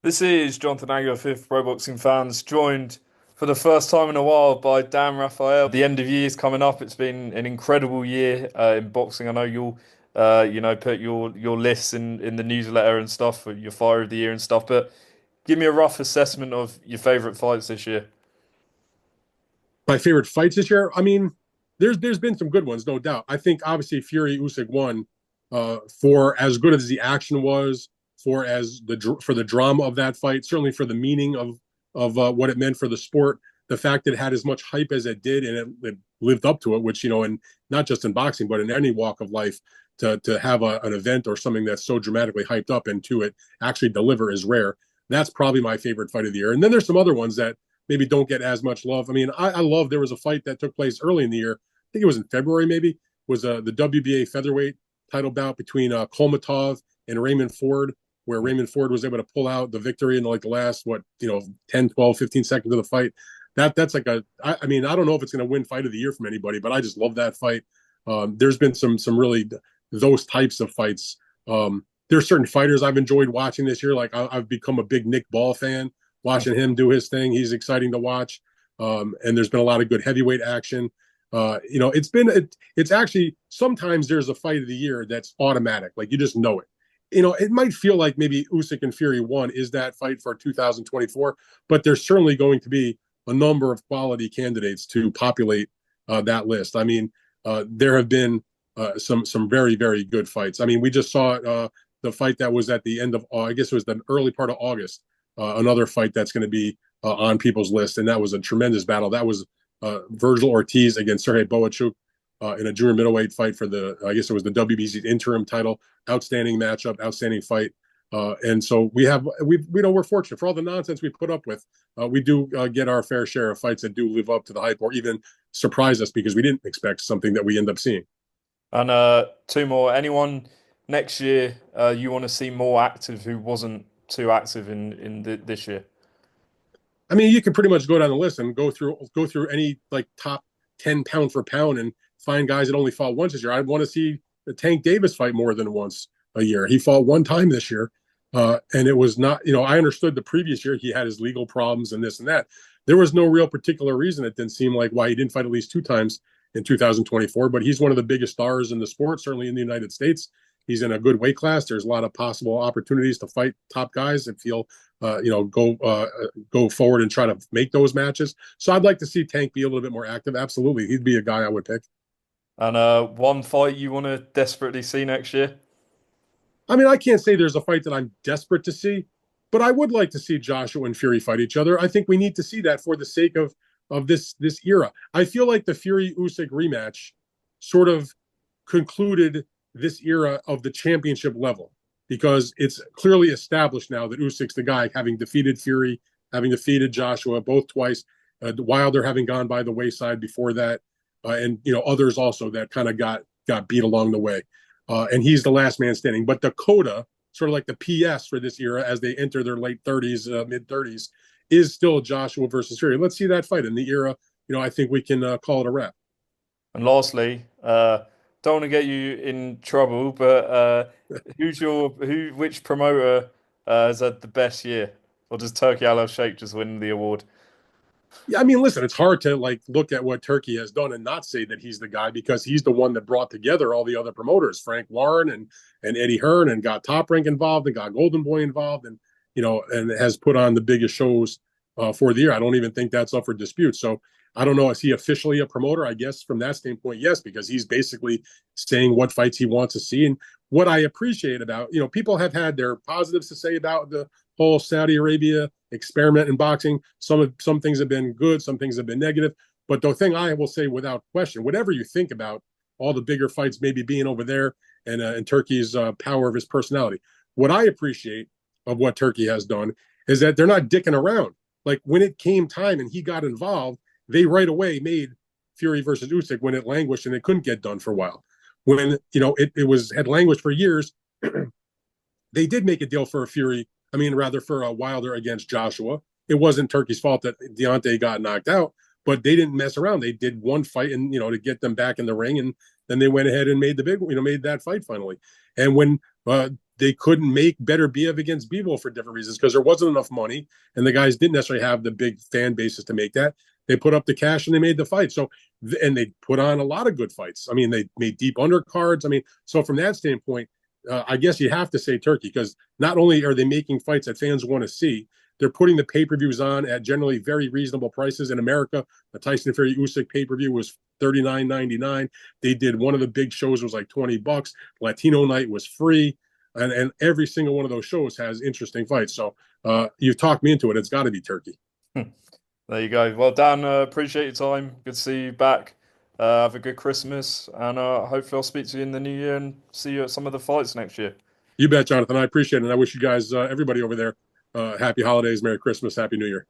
This is Jonathan Agger, fifth Pro Boxing fans, joined for the first time in a while by Dan Rafael. The end of year is coming up. It's been an incredible year in boxing. I know you'll, put your lists in the newsletter and stuff for your fire of the year and stuff. But give me a rough assessment of your favorite fights this year. My favorite fights this year. I mean, there's been some good ones, no doubt. I think obviously Fury Usyk won for as good as the action was, for the drama of that fight, certainly for the meaning of what it meant for the sport. The fact that it had as much hype as it did and it lived up to it, which and not just in boxing but in any walk of life, to have an event or something that's so dramatically hyped up and to it actually deliver is rare. That's probably my favorite fight of the year. And then there's some other ones that maybe don't get as much love. I mean, I love there was a fight that took place early in the year. I think it was in February, maybe, was the WBA featherweight title bout between Kolmatov and Raymond Ford, where Raymond Ford was able to pull out the victory in like the last, 10, 12, 15 seconds of the fight. That's like I mean, I don't know if it's going to win fight of the year from anybody, but I just love that fight. There's been some really those types of fights. There's certain fighters I've enjoyed watching this year. Like I've become a big Nick Ball fan, watching him do his thing. He's exciting to watch. And there's been a lot of good heavyweight action. It's actually sometimes there's a fight of the year that's automatic. Like you just know it. It might feel like maybe Usyk and Fury 1 is that fight for 2024, but there's certainly going to be a number of quality candidates to populate that list. I mean, there have been some very, very good fights. I mean, we just saw the fight that was at the end of, I guess it was the early part of August, another fight that's going to be on people's list, and that was a tremendous battle. That was Virgil Ortiz against Sergey Boachuk in a junior middleweight fight for I guess it was the WBC interim title. Outstanding matchup, outstanding fight. And so we're fortunate for all the nonsense we put up with. We do get our fair share of fights that do live up to the hype or even surprise us because we didn't expect something that we end up seeing. And two more. Anyone next year you want to see more active who wasn't too active in this year? I mean, you can pretty much go down the list and go through any like top 10 pound for pound and find guys that only fought once this year. I'd want to see the Tank Davis fight more than once a year. He fought one time this year, and it was not. I understood the previous year he had his legal problems and this and that. There was no real particular reason. It didn't seem like why he didn't fight at least two times in 2024. But he's one of the biggest stars in the sport, certainly in the United States. He's in a good weight class. There's a lot of possible opportunities to fight top guys and feel go forward and try to make those matches. So I'd like to see Tank be a little bit more active. Absolutely, he'd be a guy I would pick. And one fight you want to desperately see next year? I mean, I can't say there's a fight that I'm desperate to see, but I would like to see Joshua and Fury fight each other. I think we need to see that for the sake of this era. I feel like the Fury Usyk rematch sort of concluded this era of the championship level because it's clearly established now that Usyk's the guy, having defeated Fury, having defeated Joshua both twice, Wilder having gone by the wayside before that, and others also that kind of got beat along the way. And he's the last man standing. But the coda, sort of like the PS for this era as they enter their late 30s, mid 30s, is still Joshua versus Fury. Let's see that fight in the era. I think we can call it a wrap. And lastly, don't want to get you in trouble, but which promoter has had the best year, or does Turkey Al Sheikh just win the award? Yeah, I mean, listen, it's hard to like look at what Turkey has done and not say that he's the guy because he's the one that brought together all the other promoters, Frank Warren and Eddie Hearn, and got Top Rank involved and got Golden Boy involved, and and has put on the biggest shows for the year. I don't even think that's up for dispute. So I don't know, is he officially a promoter? I guess from that standpoint, yes, because he's basically saying what fights he wants to see. And what I appreciate about, people have had their positives to say about the whole Saudi Arabia experiment in boxing. Some things have been good, some things have been negative. But the thing I will say without question, whatever you think about all the bigger fights maybe being over there and Turkey's power of his personality, what I appreciate of what Turkey has done is that they're not dicking around. Like when it came time and he got involved, they right away made Fury versus Usyk when it languished and it couldn't get done for a while. When it was had languished for years, they did make a deal for a Fury. I mean, rather for a Wilder against Joshua. It wasn't Turkey's fault that Deontay got knocked out, but they didn't mess around. They did one fight and to get them back in the ring, and then they went ahead and made the big made that fight finally. And when they couldn't make Better Biev against Bivol for different reasons because there wasn't enough money, and the guys didn't necessarily have the big fan bases to make that. They put up the cash and they made the fight. So, and they put on a lot of good fights. I mean, they made deep undercards. I mean, so from that standpoint, I guess you have to say Turkey because not only are they making fights that fans want to see, they're putting the pay-per-views on at generally very reasonable prices. In America, the Tyson Fury Usyk pay-per-view was $39.99. They did one of the big shows was like $20. Latino Night was free, and every single one of those shows has interesting fights. So you've talked me into it. It's got to be Turkey. There you go. Well, Dan, appreciate your time. Good to see you back. Have a good Christmas, and hopefully I'll speak to you in the new year and see you at some of the fights next year. You bet, Jonathan. I appreciate it. And I wish you guys, everybody over there, happy holidays, Merry Christmas, Happy New Year.